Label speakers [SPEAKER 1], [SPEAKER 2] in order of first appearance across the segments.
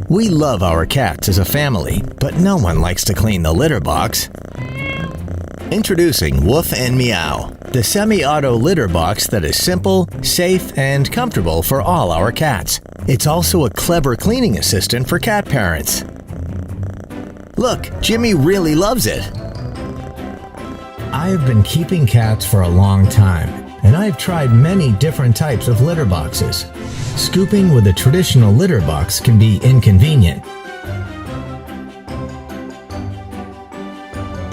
[SPEAKER 1] We love our cats as a family, but no one likes to clean the litter box. Introducing Woof N Meow, the semi-auto litter box that is simple, safe, and comfortable for all our cats. It's also a clever cleaning assistant for cat parents. Look, Jimmy really loves it. I have been keeping cats for a long time, and I have tried many different types of litter boxes. Scooping with a traditional litter box can be inconvenient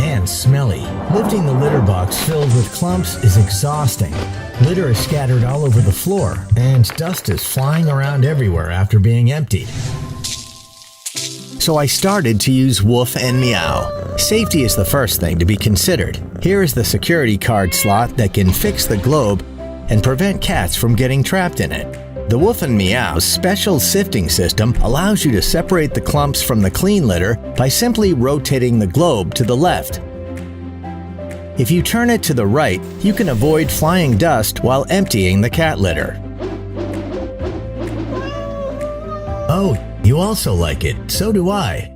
[SPEAKER 1] and smelly. Lifting the litter box filled with clumps is exhausting. Litter is scattered all over the floor, and dust is flying around everywhere after being emptied. So I started to use Woof N Meow. Safety is the first thing to be considered. Here is the security card slot that can fix the globe and prevent cats from getting trapped in it. The Woof N Meow's special sifting system allows you to separate the clumps from the clean litter by simply rotating the globe to the left. If you turn it to the right, you can avoid flying dust while emptying the cat litter. Oh, you also like it, so do I.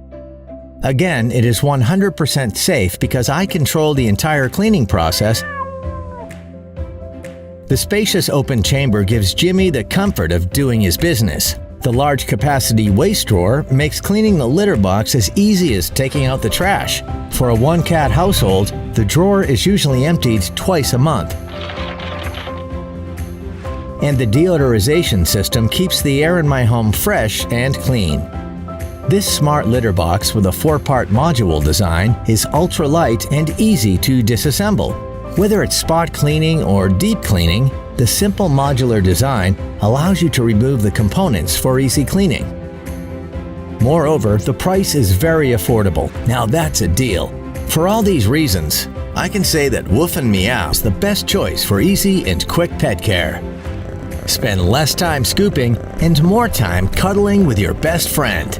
[SPEAKER 1] Again, it is 100% safe because I control the entire cleaning process. The spacious open chamber gives Jimmy the comfort of doing his business. The large capacity waste drawer makes cleaning the litter box as easy as taking out the trash. For a one-cat household, the drawer is usually emptied twice a month. And the deodorization system keeps the air in my home fresh and clean. This smart litter box with a 4-part module design is ultra-light and easy to disassemble. Whether it's spot cleaning or deep cleaning, the simple modular design allows you to remove the components for easy cleaning. Moreover, the price is very affordable. Now that's a deal. For all these reasons, I can say that Woof N Meow is the best choice for easy and quick pet care. Spend less time scooping and more time cuddling with your best friend.